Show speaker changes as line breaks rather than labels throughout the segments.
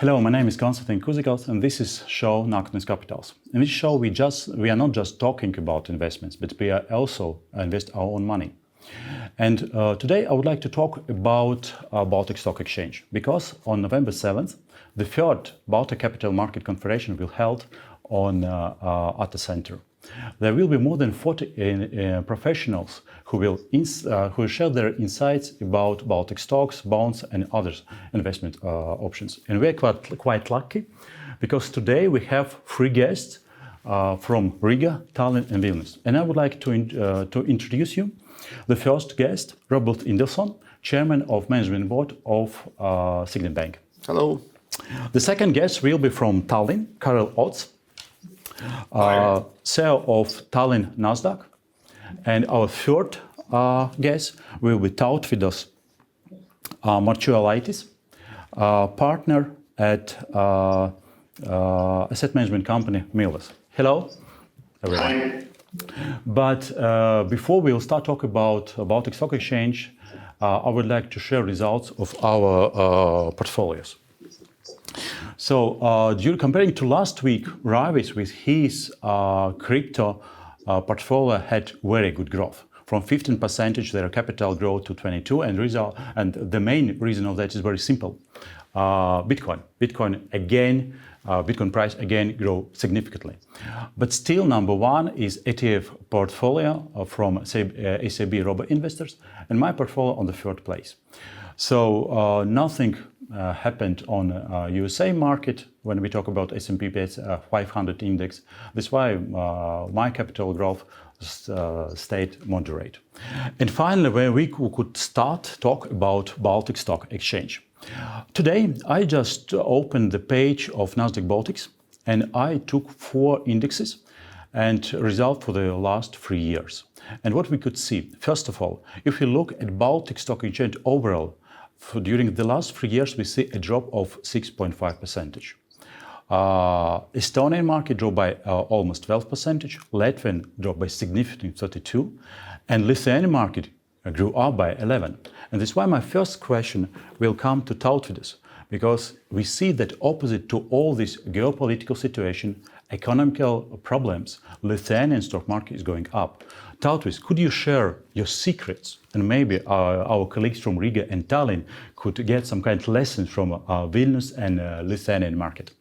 Hello, my name is Konstantā, and this is show Nākotnes Capitals. In this show, we are not just talking about investments, but we are also invest our own money. And today I would like to talk about Baltic Stock Exchange, because on November 7th, the third Baltic Capital Market Conference will be held at the center. There will be more than 40 professionals who will share their insights about Baltic stocks, bonds, and other investment options. And we are quite lucky because today we have three guests from Riga, Tallinn, and Vilnius. And I would like to introduce you the first guest, Robert Indelson, Chairman of Management Board of Signet Bank.
Hello.
The second guest will be from Tallinn, Karel Ots, CEO of Tallinn Nasdaq. And our third guest will be Tautvydas Marčiulaitis, partner at asset management company Milles. Hello, everyone.
Hi.
But before we'll start talking about Baltic Stock Exchange, I would like to share results of our portfolios. So, comparing to last week, Ravis with his crypto portfolio had very good growth. From 15% their capital growth to 22%, and the main reason of that is very simple. Bitcoin price again grow significantly. But still number one is ETF portfolio from SAB Robo Investors, and my portfolio on the third place. So nothing happened on USA market when we talk about S&P 500 index. That's why my capital growth stayed moderate. And finally, where we could start talk about Baltic Stock Exchange. Today, I just opened the page of Nasdaq Baltics, and I took 4 indexes and result for the last 3 years. And what we could see, first of all, if we look at Baltic Stock Exchange overall, during the last 3 years, we see a drop of 6.5%. Estonian market dropped by almost 12%, Latvian dropped by significantly 32%, and Lithuanian market grew up by 11%. And that's why my first question will come to Tautvydas, because we see that opposite to all this geopolitical situation, economical problems, Lithuanian stock market is going up. Tautvydas, could you share your secrets? And maybe our colleagues from Riga and Tallinn could get some kind of lessons from Vilnius and Lithuanian market.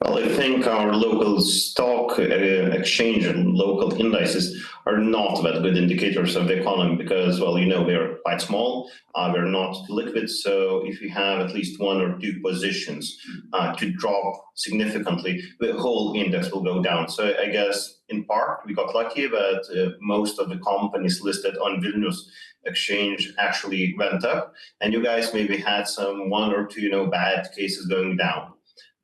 Well, I think our local stock exchange and local indices are not that good indicators of the economy because, well, we're quite small, we're not liquid. So if you have at least 1 or 2 positions to drop significantly, the whole index will go down. So I guess in part we got lucky that most of the companies listed on Vilnius exchange actually went up, and you guys maybe had some 1 or 2 bad cases going down.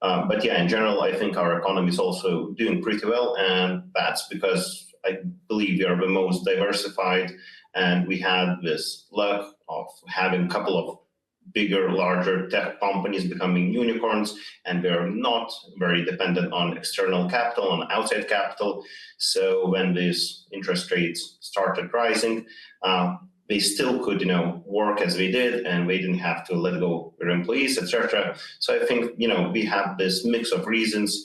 But yeah, in general, I think our economy is also doing pretty well, and that's because I believe we are the most diversified, and we had this luck of having a couple of bigger, larger tech companies becoming unicorns, and we're not very dependent on external capital, on outside capital. So when these interest rates started rising, they still could, work as they did, and they didn't have to let go their employees, etc. So I think, we have this mix of reasons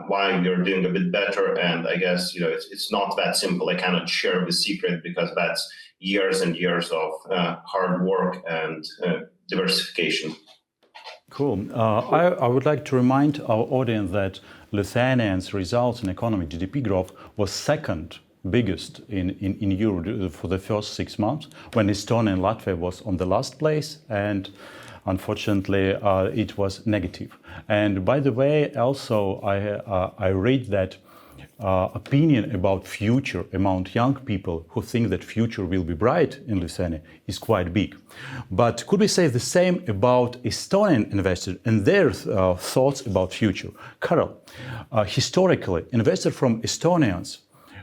why we are doing a bit better. And I guess, it's not that simple. I cannot share the secret because that's years and years of hard work and diversification.
Cool. I would like to remind our audience that Lithuanians' results in economy GDP growth was second biggest in Europe for the first 6 months, when Estonia and Latvia was on the last place, and unfortunately it was negative. And by the way, also I read that opinion about future among young people who think that future will be bright in Lithuania is quite big. But could we say the same about Estonian investors and their thoughts about future? Karel, historically, investors from Estonians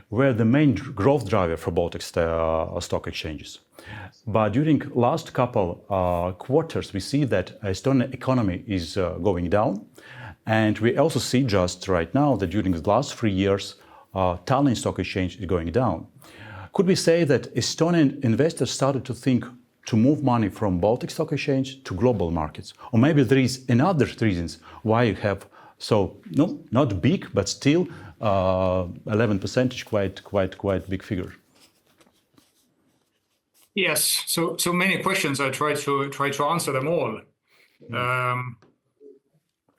were the main growth driver for Baltic stock exchanges. But during last couple quarters, we see that Estonian economy is going down. And we also see just right now that during the last 3 years, Tallinn Stock Exchange is going down. Could we say that Estonian investors started to think to move money from Baltic Stock Exchange to global markets? Or maybe there is another reasons why you have so, no, not big, but still 11%, quite big figure.
Yes, so many questions. I try to answer them all.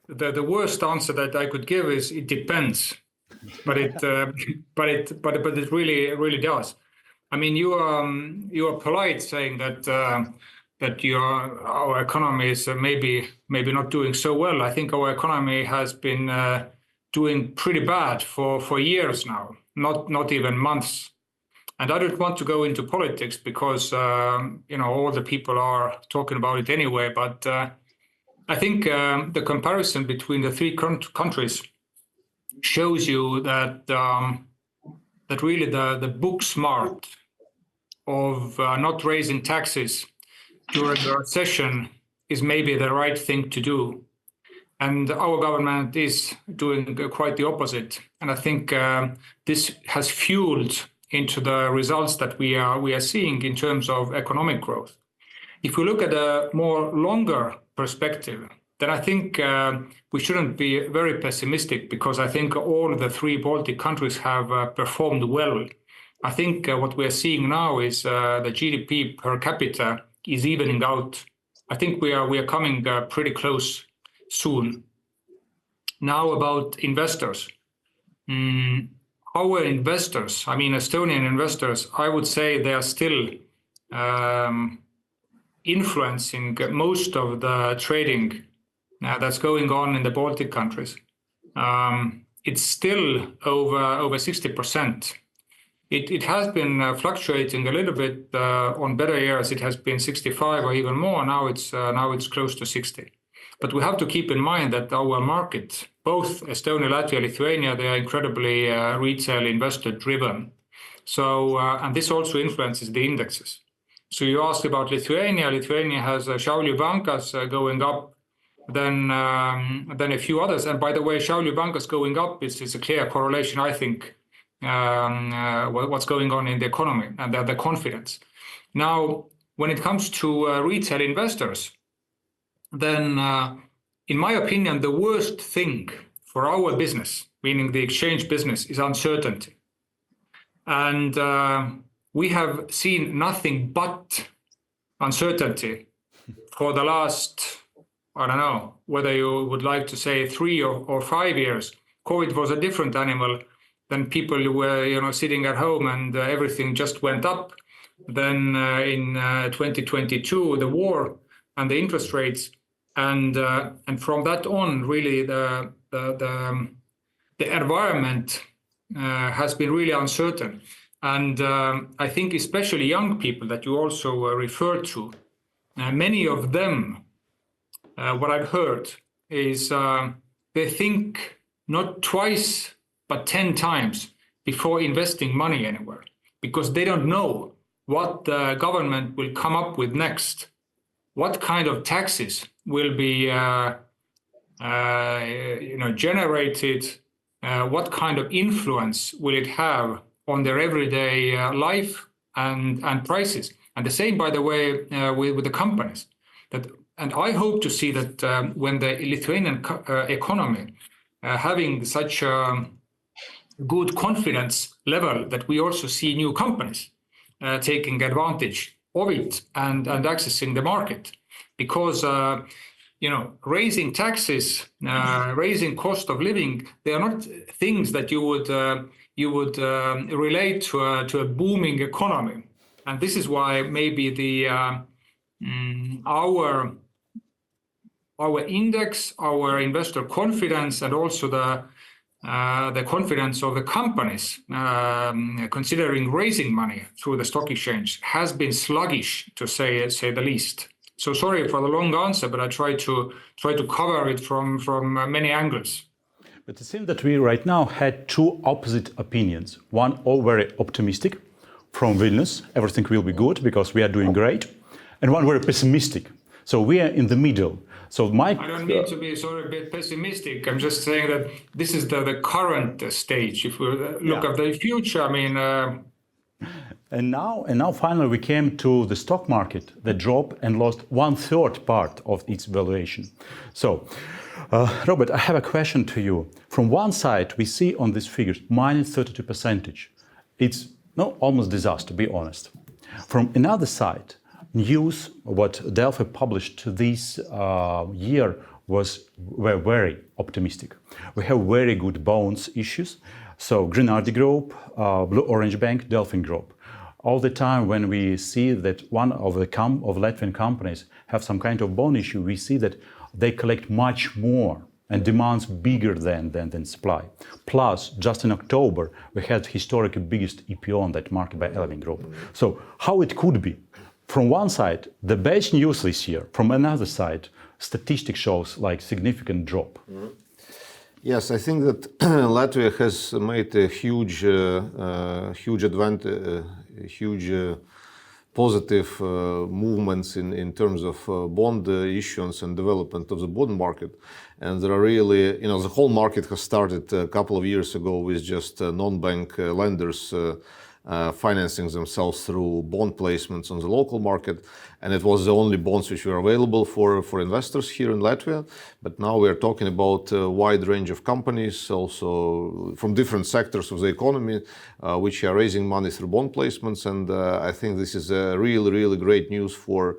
The worst answer that I could give is it depends, but it really does. I mean, you are polite saying that our economy is maybe not doing so well. I think our economy has been doing pretty bad for years now, not even months. And I don't want to go into politics because all the people are talking about it anyway. But I think the comparison between the three countries shows you that really the book smart of not raising taxes during the recession is maybe the right thing to do. And our government is doing quite the opposite. And I think this has fueled into the results that we are seeing in terms of economic growth. If we look at a more longer perspective, then I think we shouldn't be very pessimistic because I think all of the three Baltic countries have performed well. I think what we are seeing now is the GDP per capita is evening out. I think we are coming pretty close soon. Now about investors. Our investors, I mean Estonian investors, I would say they are still influencing most of the trading that's going on in the Baltic countries. It's still over 60%. It has been fluctuating a little bit. On better years, it has been 65 or even more. Now it's close to 60. But we have to keep in mind that our market, both Estonia, Latvia, Lithuania, they are incredibly retail investor driven. So, and this also influences the indexes. So you asked about Lithuania. Lithuania has Šiaulių bankas going up, then a few others. And by the way, Šiaulių bankas going up is a clear correlation, I think, what's going on in the economy and the confidence. Now, when it comes to retail investors, then in my opinion, the worst thing for our business, meaning the exchange business, is uncertainty. And we have seen nothing but uncertainty for the last, I don't know, whether you would like to say 3 or 5 years. COVID was a different animal. Then people were, sitting at home and everything just went up. Then in 2022, the war and the interest rates, and from that on, really the environment has been really uncertain. And I think especially young people that you also referred to, many of them, what I've heard is they think not twice, but 10 times before investing money anywhere, because they don't know what the government will come up with next, what kind of taxes will be generated, what kind of influence will it have on their everyday life and prices. And the same, by the way, with the companies. And I hope to see that when the Lithuanian economy having such a good confidence level, that we also see new companies taking advantage of it and accessing the market. Because raising taxes, raising cost of living, they are not things that you would relate to a booming economy. And this is why maybe our index, our investor confidence, and also the confidence of the companies considering raising money through the stock exchange has been sluggish, to say the least. So sorry for the long answer, but I try to cover it from many angles.
But it seems that we right now had two opposite opinions. One, all very optimistic from Vilnius, everything will be good because we are doing great, and one very pessimistic. So we are in the middle. So I
don't mean to be sort of a bit pessimistic. I'm just saying that this is the current stage. If we look at the future, I mean,
And now finally we came to the stock market that dropped and lost 1/3 part of its valuation. So, Robert, I have a question to you. From one side, we see on these figures minus 32%. It's almost disaster, to be honest. From another side, news, what Delfi published this year were very optimistic. We have very good bonds issues. So Grenadi Group, Blue Orange Bank, Delfin Group. All the time when we see that one of the Latvian companies have some kind of bond issue, we see that they collect much more and demands bigger than supply. Plus, just in October, we had historically biggest EPO on that market by Delfin Group. So how it could be? From one side, the best news this year. From another side, statistics shows like significant drop.
Mm-hmm. Yes, I think that Latvia has made a huge positive movements in terms of bond issuance and development of the bond market. And there are really, the whole market has started a couple of years ago with just non-bank lenders financing themselves through bond placements on the local market. And it was the only bonds which were available for investors here in Latvia. But now we are talking about a wide range of companies, also from different sectors of the economy, which are raising money through bond placements. And I think this is a really, really great news for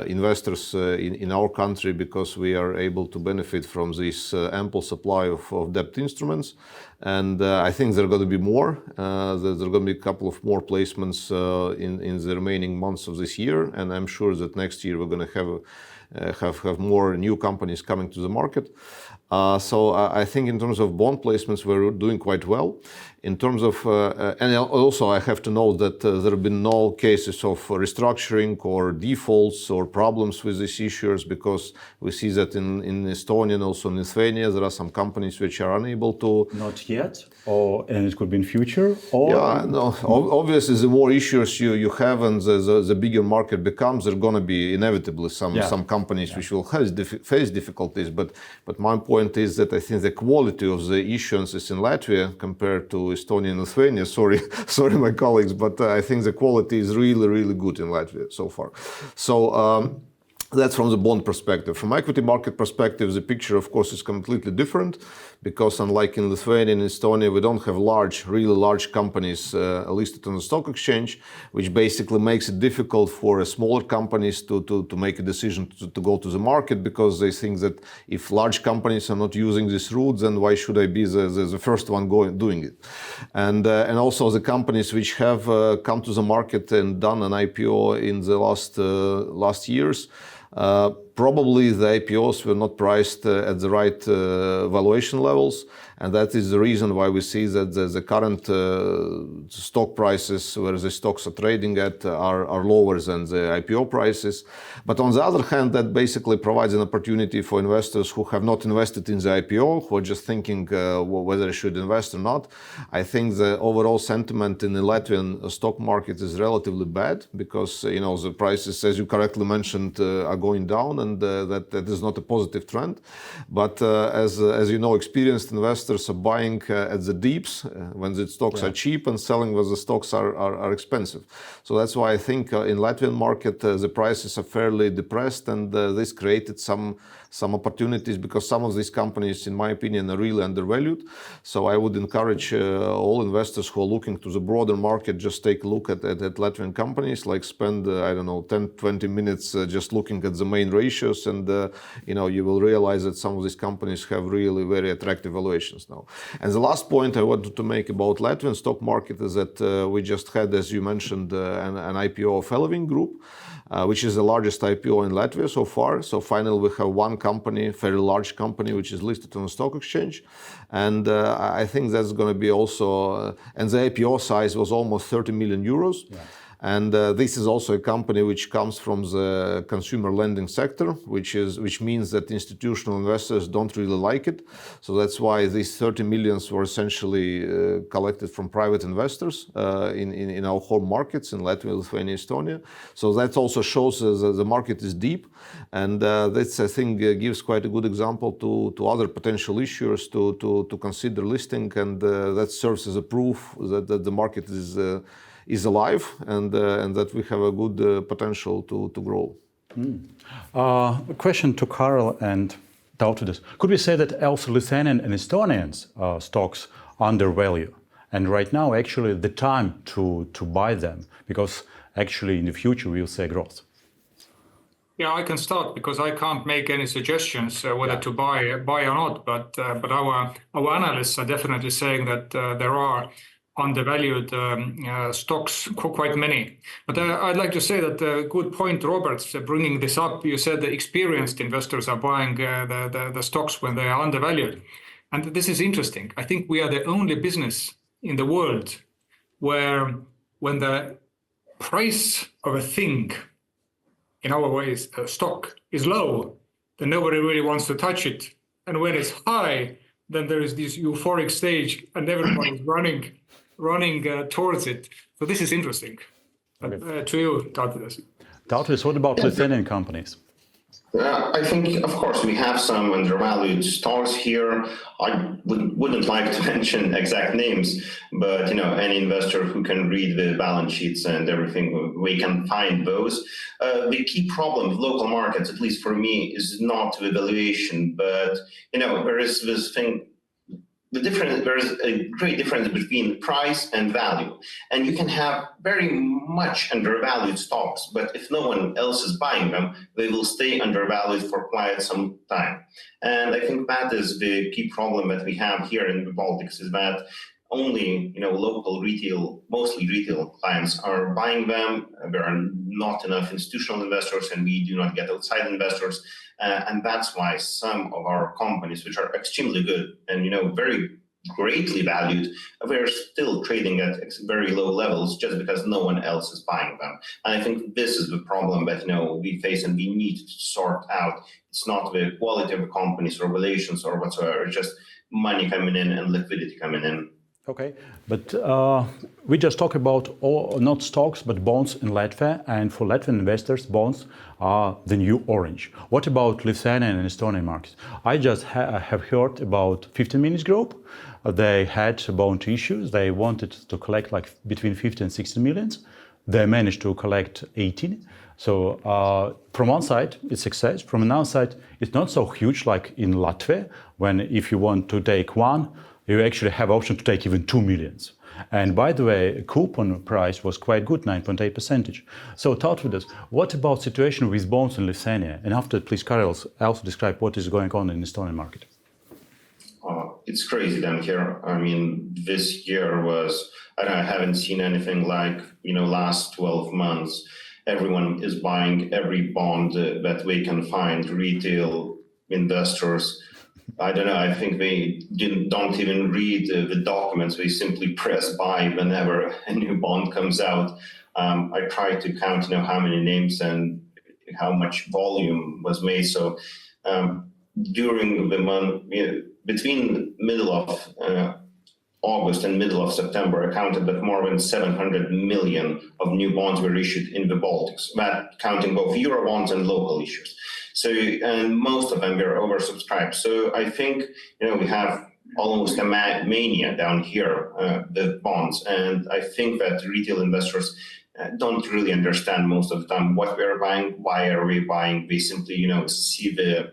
investors in our country, because we are able to benefit from this ample supply of debt instruments. And I think there are going to be more. There are going to be a couple of more placements in the remaining months of this year. And I'm sure that next year we're going to have more new companies coming to the market. So I think in terms of bond placements, we're doing quite well. In terms of, and also I have to note that there have been no cases of restructuring or defaults or problems with these issuers, because we see that in Estonia and also in Lithuania, there are some companies which are unable to.
Not yet, and it could be in future? Or...
Yeah, no, obviously the more issuers you have and the bigger market becomes, there are going to be inevitably some companies which will face difficulties. But my point is that I think the quality of the issuances in Latvia compared to Estonia and Lithuania, sorry my colleagues, but I think the quality is really, really good in Latvia so far. So that's from the bond perspective. From equity market perspective, the picture, of course, is completely different, because unlike in Lithuania and Estonia, we don't have really large companies listed on the stock exchange, which basically makes it difficult for smaller companies to make a decision to go to the market, because they think that if large companies are not using this route, then why should I be the first one doing it? And also the companies which have come to the market and done an IPO in the last years, probably the IPOs were not priced at the right valuation levels, and that is the reason why we see that the current stock prices where the stocks are trading at are lower than the IPO prices. But on the other hand, that basically provides an opportunity for investors who have not invested in the IPO, who are just thinking whether they should invest or not. I think the overall sentiment in the Latvian stock market is relatively bad, because the prices, as you correctly mentioned, are going down, and that is not a positive trend. But as you know, experienced investors are buying at the deeps when the stocks are cheap, and selling when the stocks are expensive. So that's why I think in Latvian market the prices are fairly depressed, and this created some opportunities, because some of these companies, in my opinion, are really undervalued. So I would encourage all investors who are looking to the broader market, just take a look at Latvian companies, like spend 10-20 minutes just looking at the main ratios, and you will realize that some of these companies have really very attractive valuations now. And the last point I wanted to make about Latvian stock market is that we just had, as you mentioned, an IPO of Delfi Group, which is the largest IPO in Latvia so far. So finally we have one company, very large company, which is listed on the stock exchange. And I think that's going to be also, and the IPO size was almost 30 million euros. Yeah. And this is also a company which comes from the consumer lending sector, which means that institutional investors don't really like it. So that's why these 30 millions were essentially collected from private investors in our home markets in Latvia, Lithuania, Estonia. So that also shows the market is deep, and this, I think, gives quite a good example to other potential issuers to consider listing, and that serves as a proof that the market is alive and that we have a good potential to grow.
A question to Karel and Tautvydas. Could we say that also Lithuanian and Estonian stocks undervalue? And right now, actually, the time to buy them, because actually in the future we'll see growth.
Yeah, I can start because I can't make any suggestions whether to buy or not. But our analysts are definitely saying that there are undervalued stocks, quite many. But I'd like to say that good point, Roberts, bringing this up. You said the experienced investors are buying the stocks when they are undervalued. And this is interesting. I think we are the only business in the world where when the price of a thing, in our ways, a stock is low, then nobody really wants to touch it. And when it's high, then there is this euphoric stage and everybody is running towards it. So this is interesting. Okay. To you, Tautvydas.
Tautvydas, what about Lithuanian companies?
I think, of course, we have some undervalued stocks here. I wouldn't like to mention exact names, but any investor who can read the balance sheets and everything, we can find those. The key problem with local markets, at least for me, is not the valuation, but there is this thing. There is a great difference between price and value. And you can have very much undervalued stocks, but if no one else is buying them, they will stay undervalued for quite some time. And I think that is the key problem that we have here in the Baltics, is that only local retail, mostly retail clients are buying them. There are not enough institutional investors, and we do not get outside investors. And that's why some of our companies, which are extremely good and very greatly valued, we're still trading at very low levels just because no one else is buying them. And I think this is the problem that we face and we need to sort out. It's not the quality of the companies or relations or whatsoever. It's just money coming in and liquidity coming in.
Okay, but we just talk about not stocks but bonds in Latvia, and for Latvian investors, bonds are the new orange. What about Lithuanian and Estonian markets? I just have heard about 15 Minutes Group. They had bond issues. They wanted to collect like between 50 and 60 millions. They managed to collect 18. So from one side, it's success. From another side, it's not so huge like in Latvia, when if you want to take one, you actually have option to take even 2 millions. And by the way, coupon price was quite good, 9.8%. So Tautvydas, what about situation with bonds in Lithuania? And after, please, Karel, also describe what is going on in the Estonian market.
It's crazy down here. I mean, this year was, I haven't seen anything like, last 12 months. Everyone is buying every bond that we can find, retail investors. I don't know, I think they don't even read the documents. They simply press buy whenever a new bond comes out. I tried to count, how many names and how much volume was made. So during the month, between middle of August and middle of September, I counted that more than 700 million of new bonds were issued in the Baltics, that counting both Euro bonds and local issues. So, and most of them were oversubscribed. So I think, we have almost a mania down here, the bonds. And I think that retail investors don't really understand most of the time what we're buying, why are we buying. They simply, see the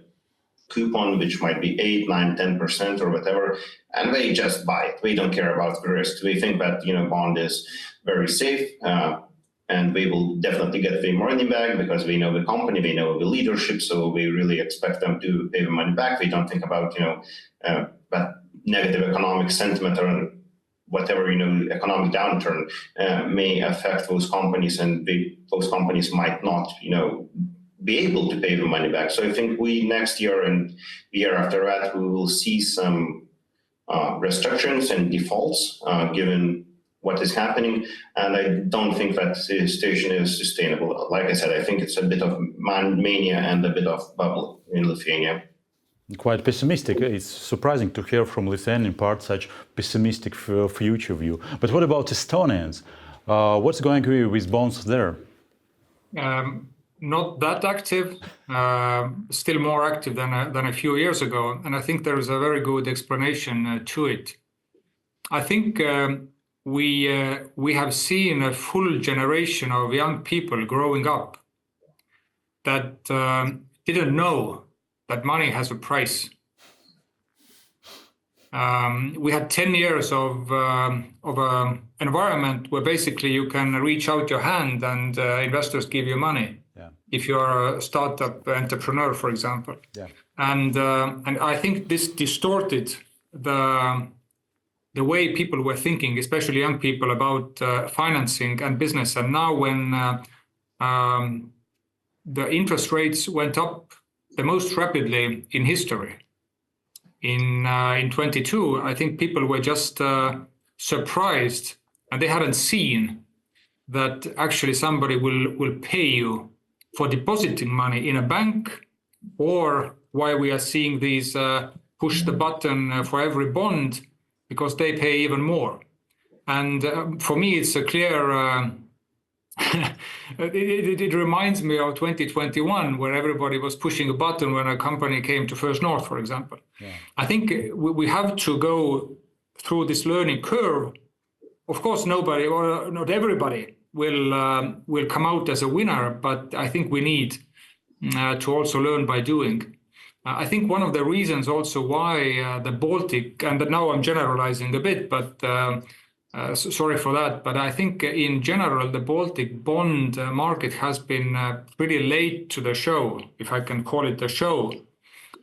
coupon, which might be 8, 9, 10% or whatever, and they just buy it. They don't care about the risk. They think that, bond is very safe. And we will definitely get the money back because we know the company, we know the leadership, so we really expect them to pay the money back. We don't think about, that negative economic sentiment or whatever, economic downturn may affect those companies, and those companies might not, be able to pay the money back. So I think next year and the year after that, we will see some restrictions and defaults given what is happening, and I don't think that the situation is sustainable. Like I said, I think it's a bit of mania and a bit of bubble in Lithuania.
Quite pessimistic. It's surprising to hear from Lithuanian part such pessimistic future view. But what about Estonians? What's going on with bonds there?
Not that active, still more active than a few years ago. And I think there is a very good explanation to it. I think we have seen a full generation of young people growing up that didn't know that money has a price. We had 10 years of an environment where basically you can reach out your hand and investors give you money.
Yeah.
If you're a startup entrepreneur, for example.
Yeah.
And I think this distorted the way people were thinking, especially young people, about financing and business. And now when the interest rates went up the most rapidly in history, in 22, I think people were just surprised, and they hadn't seen that actually somebody will pay you for depositing money in a bank, or why we are seeing these push the button for every bond, because they pay even more. And for me, it's a clear, it reminds me of 2021, where everybody was pushing a button when a company came to First North, for example. Yeah. I think we have to go through this learning curve. Of course, nobody or not everybody will come out as a winner, but I think we need to also learn by doing. I think one of the reasons also why the Baltic, and now I'm generalizing a bit, but sorry for that, but I think in general the Baltic bond market has been pretty late to the show, if I can call it a show,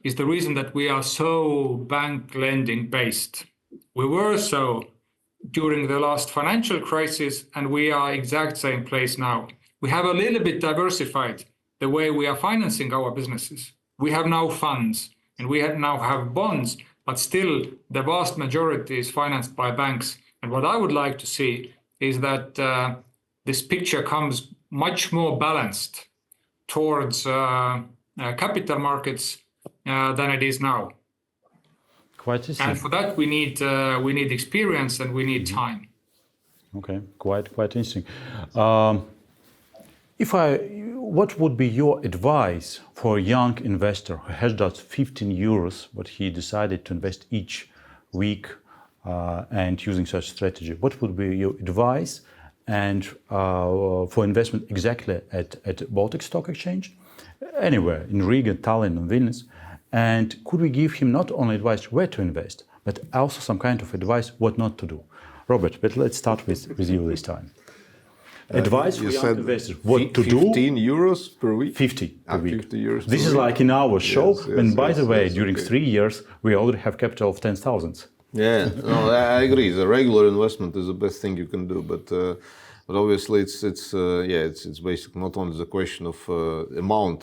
is the reason that we are so bank lending based. We were so during the last financial crisis, and we are exact same place now. We have a little bit diversified the way we are financing our businesses. We have now funds, and we now have bonds, but still the vast majority is financed by banks. And what I would like to see is that this picture comes much more balanced towards capital markets than it is now.
Quite interesting.
And for that we need experience and we need time.
Okay, quite interesting. What would be your advice for a young investor who has just 15 euros, what he decided to invest each week, and using such strategy? What would be your advice and for investment exactly at Baltic Stock Exchange, anywhere in Riga, Tallinn, and Vilnius? And could we give him not only advice where to invest, but also some kind of advice what not to do? Robert, but let's start with you this time. Advice for young investors, what to do?
15 euros per week?
50 per week.
50 euros
this
per
is
week.
like in our show, and by the way, during
okay.
3 years, we already have capital of 10,000.
Yeah, no, I agree. The regular investment is the best thing you can do, but obviously it's basically not only the question of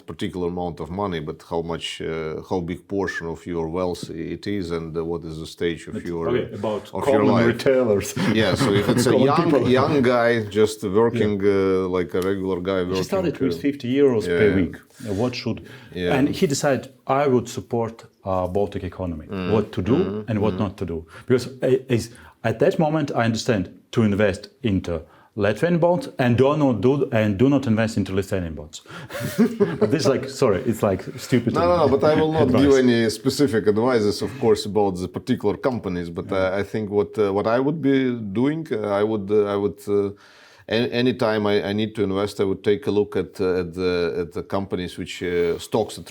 particular amount of money, but how big portion of your wealth it is, and what is the stage of your
about
of
common
your life.
retailers.
Yeah, so if it's a young guy just working like a regular guy working.
He started with 50 euros per week. What should and he decided I would support Baltic economy. What to do and what not to do, because at that moment I understand to invest into Latvian bonds and do not invest into Lithuanian bonds. But this it's like stupid.
No, but I will not give any specific advices, of course, about the particular companies. But I think what I would be doing, I would anytime I need to invest, I would take a look at the companies which stocks are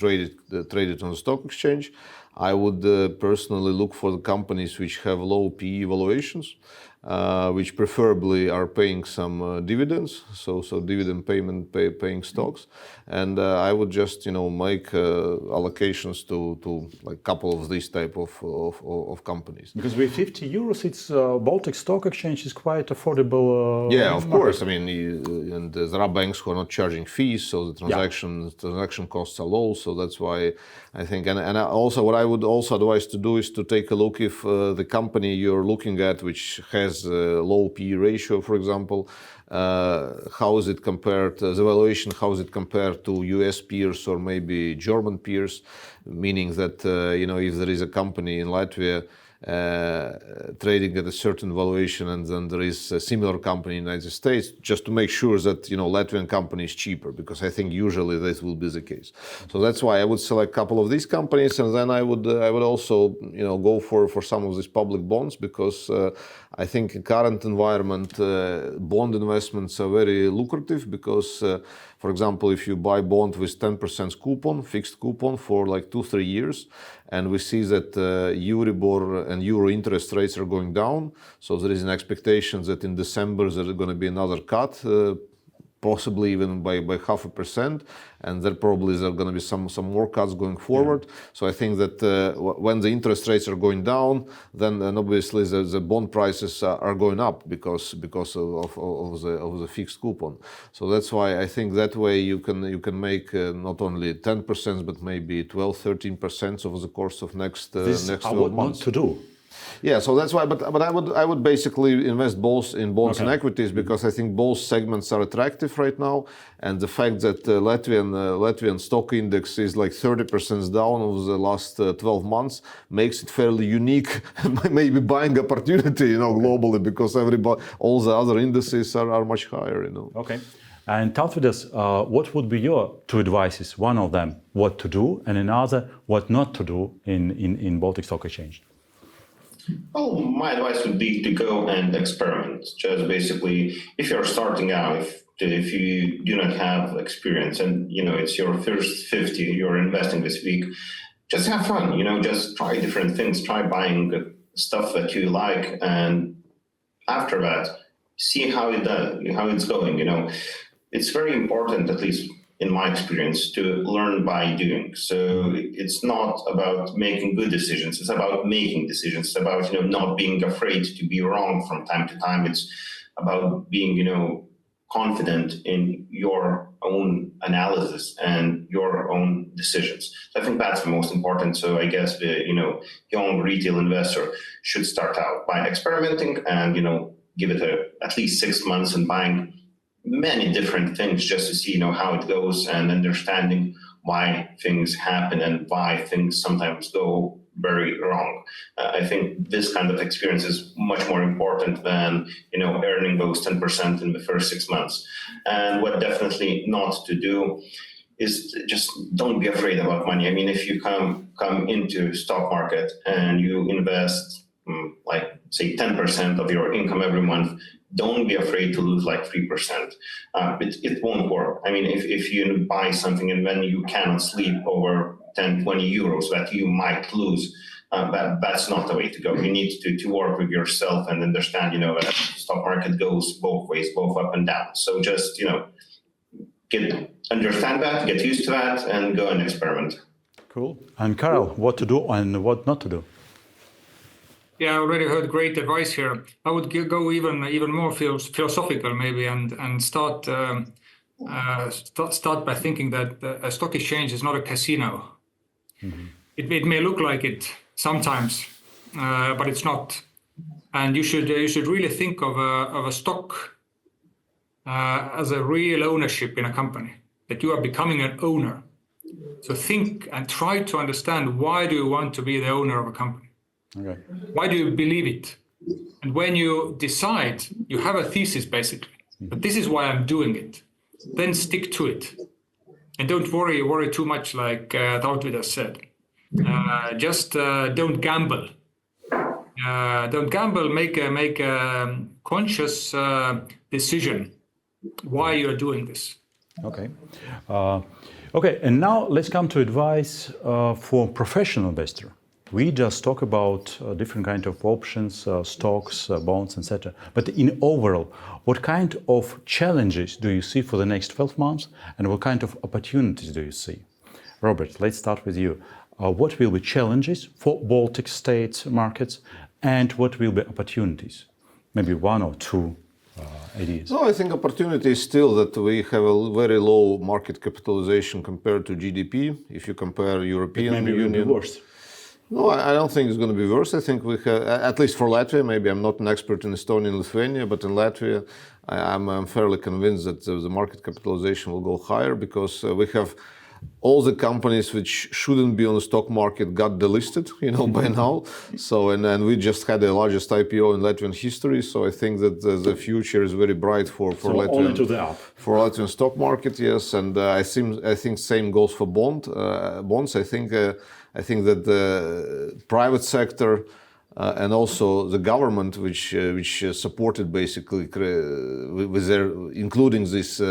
traded on the stock exchange. I would personally look for the companies which have low PE valuations, which preferably are paying some dividends, so dividend paying stocks, and I would just make allocations to like couple of these type of companies.
Because with 50 euros, it's Baltic Stock Exchange is quite affordable.
Yeah, of course. I mean, and there are banks who are not charging fees, so the transaction costs are low. So that's why I think, and also what I would also advise to do is to take a look if the company you're looking at, which has a low PE ratio, for example, how is it compared, the valuation, how is it compared to US peers or maybe German peers, meaning that, if there is a company in Latvia trading at a certain valuation, and then there is a similar company in the United States, just to make sure that Latvian company is cheaper, because I think usually this will be the case. So that's why I would select a couple of these companies, and then I would also go for some of these public bonds, because I think in current environment bond investments are very lucrative, because for example, if you buy bond with 10% coupon, fixed coupon for like 2-3 years, and we see that Euribor and Euro interest rates are going down, so there is an expectation that in December there is going to be another cut, possibly even by 0.5%, and there probably are going to be some more cuts going forward. So I think that when the interest rates are going down, then obviously the bond prices are going up because of the fixed coupon. So that's why I think that way you can make not only 10% but maybe 12-13% over the course of next 12 months.
To do.
Yeah, so that's why. But I would basically invest both in bonds and equities, because I think both segments are attractive right now, and the fact that Latvian stock index is like 30% down over the last 12 months makes it fairly unique, maybe buying opportunity, globally, because all the other indices are much higher,
Okay. And talk with us, what would be your two advices? One of them, what to do, and another, what not to do in Baltic Stock Exchange.
Well, my advice would be to go and experiment. Just basically, if you're starting out, if you do not have experience and, it's your first 50 you're investing this week, just have fun, just try different things, try buying stuff that you like. And after that, see how it's going, It's very important, at least in my experience, to learn by doing. So it's not about making good decisions. It's about making decisions. It's about, not being afraid to be wrong from time to time. It's about being, confident in your own analysis and your own decisions. So I think that's the most important. So I guess the, young retail investor should start out by experimenting and, give it at least 6 months and buying many different things just to see, how it goes, and understanding why things happen and why things sometimes go very wrong. I think this kind of experience is much more important than, earning those 10% in the first 6 months. And what definitely not to do is just don't be afraid about money. I mean, if you come into stock market and you invest like say 10% of your income every month, don't be afraid to lose like 3%. It won't work. I mean, if you buy something and then you cannot sleep over 10, 20 euros that you might lose, that's not the way to go. You need to work with yourself and understand, that the stock market goes both ways, both up and down. So just, understand that, get used to that, and go and experiment.
Cool. And Karel, what to do and what not to do?
Yeah, I already heard great advice here. I would go even more philosophical maybe, and start by thinking that a stock exchange is not a casino. Mm-hmm. It may look like it sometimes, but it's not. And you should really think of a stock as a real ownership in a company, that you are becoming an owner. So think and try to understand, why do you want to be the owner of a company? Okay. Why do you believe it? And when you decide, you have a thesis basically, but this is why I'm doing it, then stick to it. And don't worry too much, like Tautvidas said. Just don't gamble. Don't gamble, make a conscious decision why you're doing this.
Okay. Okay, and now let's come to advice for professional investor. We just talk about different kind of options, stocks, bonds, etc. But in overall, what kind of challenges do you see for the next 12 months, and what kind of opportunities do you see? Robert, let's start with you. What will be challenges for Baltic states markets, and what will be opportunities? Maybe one or two ideas.
No, I think opportunity is still that we have a very low market capitalization compared to GDP. If you compare European Union,
maybe it will be worse.
No, I don't think it's going to be worse. I think we have, at least for Latvia, maybe I'm not an expert in Estonia and Lithuania, but in Latvia, I'm fairly convinced that the market capitalization will go higher, because we have all the companies which shouldn't be on the stock market got delisted, by now. So, and we just had the largest IPO in Latvian history. So I think that the future is very bright for Latvian,
only to the up.
For Latvian stock market, yes. And I think same goes for bonds. I think that the private sector and also the government, which supported basically with their including this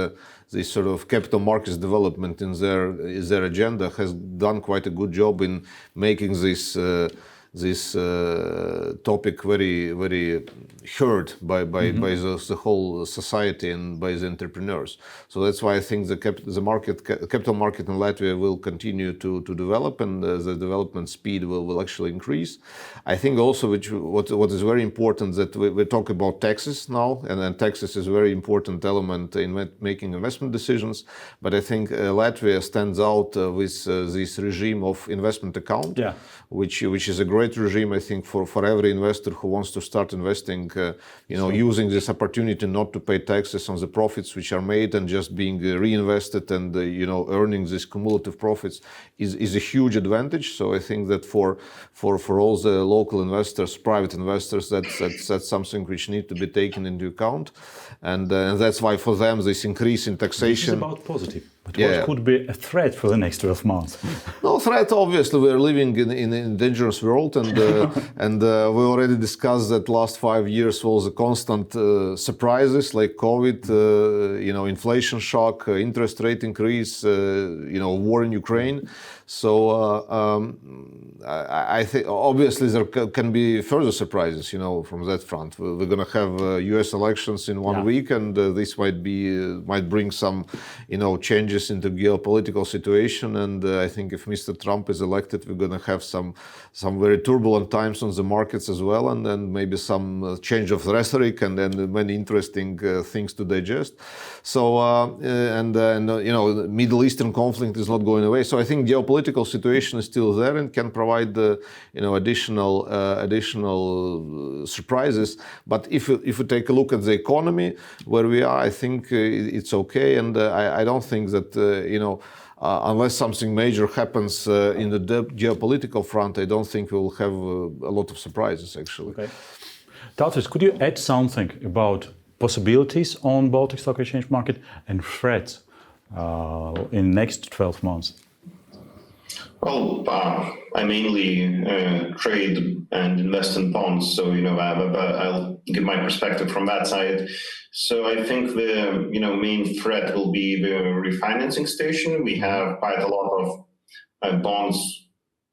sort of capital markets development in their agenda, has done quite a good job in making this topic very, very heard by the whole society and by the entrepreneurs. So that's why I think the capital market in Latvia will continue to develop, and the development speed will actually increase. I think also what is very important that we talk about taxes now, and then taxes is a very important element in making investment decisions. But I think Latvia stands out with this regime of investment account, which is a great regime, I think, for every investor who wants to start investing, using this opportunity not to pay taxes on the profits which are made and just being reinvested and, earning these cumulative profits is a huge advantage. So I think that for all the local investors, private investors, that's something which need to be taken into account. And that's why for them this increase in taxation...
This is about positive. But what could be a threat for the next 12 months?
No threat, obviously. We're living in a dangerous world, and we already discussed that last 5 years was a constant surprises like COVID, inflation shock, interest rate increase, war in Ukraine. So I think obviously there can be further surprises, from that front. We're going to have U.S. elections in 1 week, and this might bring some, changes into geopolitical situation. And I think if Mr. Trump is elected, we're going to have some very turbulent times on the markets as well, and then maybe some change of rhetoric, and then many interesting things to digest. So the Middle Eastern conflict is not going away. So I think geopolitical situation is still there and can provide additional surprises. But if you take a look at the economy where we are, I think it's okay, and I don't think that unless something major happens in the geopolitical front, I don't think we'll have a lot of surprises actually.
Okay. Tautis, could you add something about possibilities on Baltic Stock Exchange market and threats in next 12 months?
Well, I mainly trade and invest in bonds, so I'll give my perspective from that side. So I think the main threat will be the refinancing station. We have quite a lot of bonds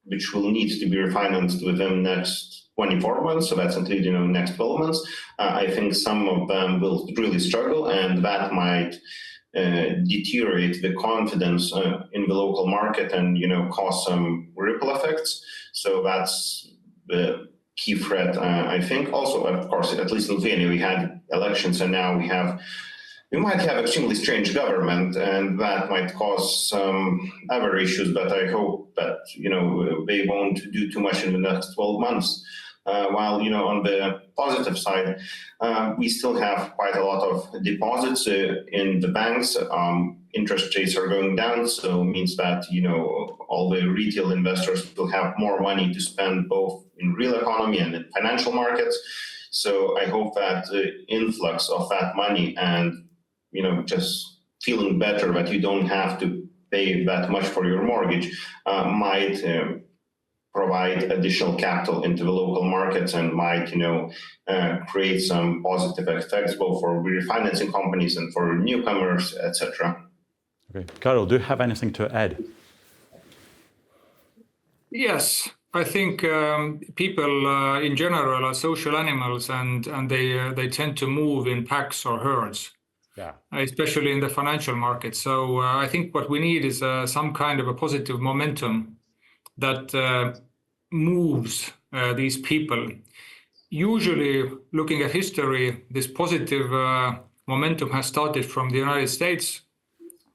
which will need to be refinanced within next 24 months, so that's including next 12 months. I think some of them will really struggle, and that might deteriorate the confidence in the local market and cause some ripple effects. So that's the key threat, I think. Also, of course, at least in Lithuania, we had elections, and now we might have extremely strange government, and that might cause some other issues. But I hope that they won't do too much in the next 12 months. While on the positive side, we still have quite a lot of deposits in the banks. Interest rates are going down, so it means that all the retail investors will have more money to spend both in real economy and in financial markets. So I hope that the influx of that money and just feeling better that you don't have to pay that much for your mortgage might provide additional capital into the local markets and might, create some positive effects both for refinancing companies and for newcomers, etc.
Okay, Karol, do you have anything to add?
Yes, I think people in general are social animals, and they tend to move in packs or herds.
Yeah.
Especially in the financial market. So I think what we need is some kind of a positive momentum that moves these people. Usually, looking at history, this positive momentum has started from the United States.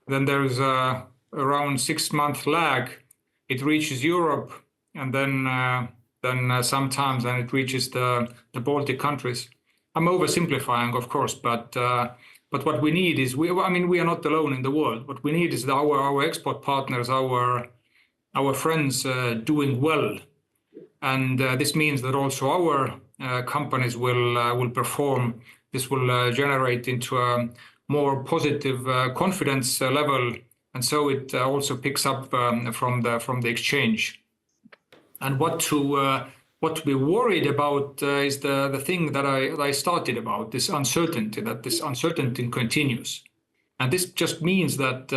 Then there is around 6-month lag. It reaches Europe, and then sometimes it reaches the Baltic countries. I'm oversimplifying, of course, but But what we need is, we are not alone in the world. What we need is our export partners, our friends doing well. And this means that also our companies will perform. This will generate into a more positive confidence level. And so it also picks up from the exchange. And what to be worried about is the thing that I started about, this uncertainty, that this uncertainty continues. And this just means that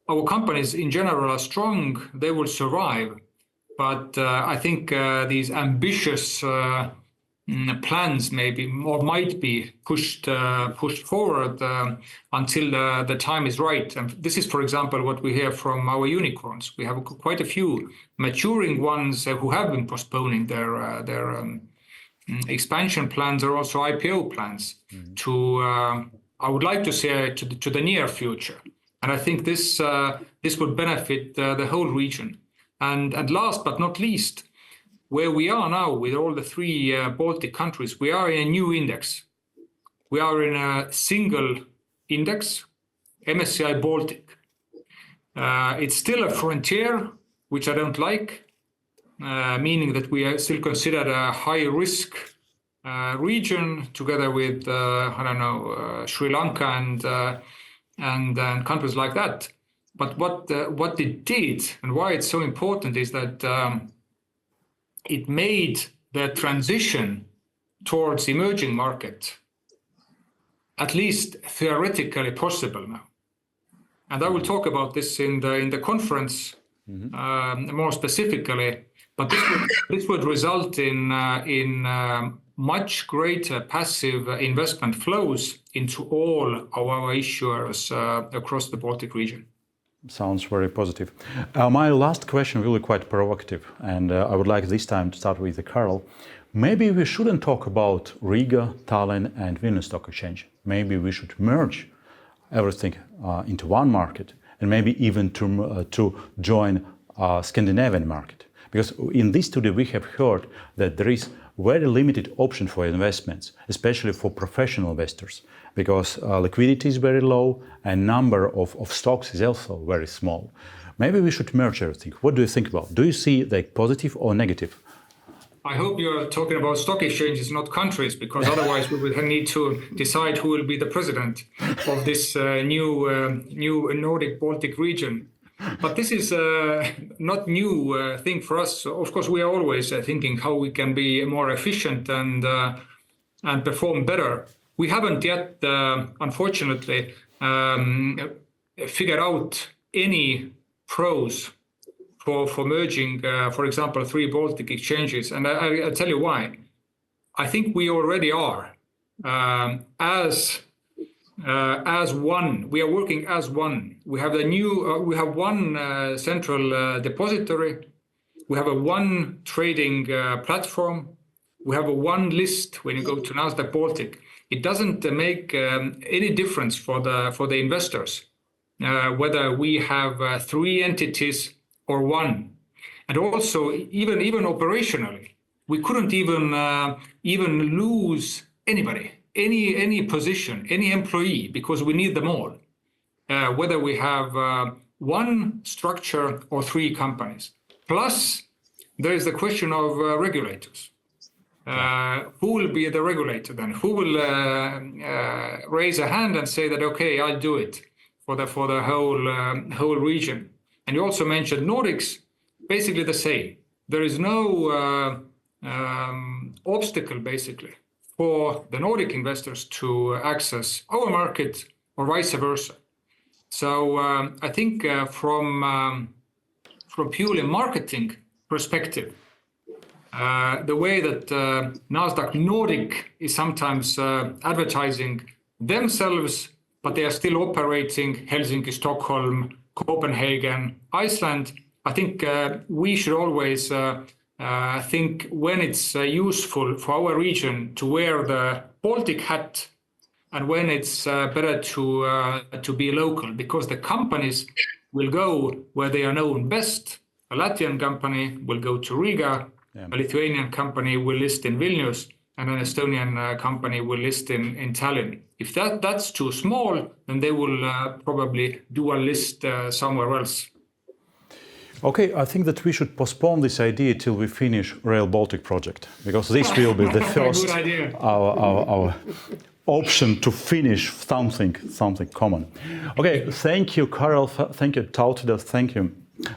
our companies in general are strong, they will survive. But I think these ambitious plans maybe or might be pushed forward until the time is right. And this is, for example, what we hear from our unicorns. We have quite a few maturing ones who have been postponing their expansion plans or also IPO plans to, I would like to say, to the near future. And I think this would benefit the whole region. And last but not least, where we are now with all the three Baltic countries, we are in a new index. We are in a single index, MSCI Baltic. It's still a frontier, which I don't like, meaning that we are still considered a high-risk region together with, Sri Lanka and countries like that. But what it did and why it's so important is that it made the transition towards emerging market at least theoretically possible now. And I will talk about this in the conference more specifically. But this would result in much greater passive investment flows into all of our issuers across the Baltic region.
Sounds very positive. My last question will be quite provocative, and I would like this time to start with Karl. Maybe we shouldn't talk about Riga, Tallinn, and Vilnius Stock Exchange. Maybe we should merge everything into one market, and maybe even to join Scandinavian market. Because in this study we have heard that there is very limited option for investments, especially for professional investors, because liquidity is very low and number of stocks is also very small. Maybe we should merge everything. What do you think about? Do you see like positive or negative?
I hope you're talking about stock exchanges, not countries, because otherwise we will need to decide who will be the president of this new Nordic Baltic region. But this is not new thing for us. Of course, we are always thinking how we can be more efficient and perform better. We haven't yet, unfortunately, figured out any pros for merging, for example, three Baltic exchanges. And I'll tell you why. I think we already are as one. We are working as one. We have we have one central depository. We have a one trading platform. We have a one list when you go to Nasdaq Baltic. It doesn't make any difference for the investors whether we have three entities or one. And also, even operationally, we couldn't even lose anybody, any position, any employee, because we need them all, whether we have one structure or three companies. Plus, there is the question of regulators. Who will be the regulator then? Who will raise a hand and say that, okay, I'll do it for the whole region? And you also mentioned Nordics, basically the same. There is no obstacle, basically, for the Nordic investors to access our market or vice versa. So I think from purely marketing perspective, the way that Nasdaq Nordic is sometimes advertising themselves, but they are still operating Helsinki, Stockholm, Copenhagen, Iceland. I think we should always think when it's useful for our region to wear the Baltic hat and when it's better to be local, because the companies will go where they are known best. A Latvian company will go to Riga, a Lithuanian company will list in Vilnius, and an Estonian company will list in Tallinn. If that's too small, then they will probably do a list somewhere else.
Okay, I think that we should postpone this idea till we finish Rail Baltic project, because this will be the first
Good idea.
our option to finish something common. Okay, thank you, Karel. Thank you, Tautvydas. Thank you,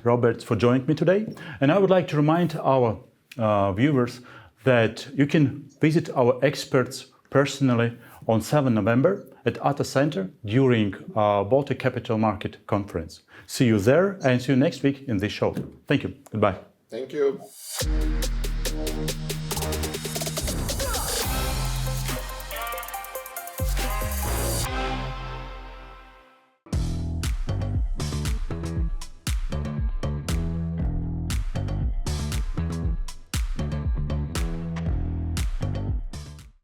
Robert, for joining me today. And I would like to remind our viewers that you can visit our experts personally on 7 November at ATA Center during Baltic Capital Market Conference. See you there and see you next week in this show. Thank you. Goodbye.
Thank you.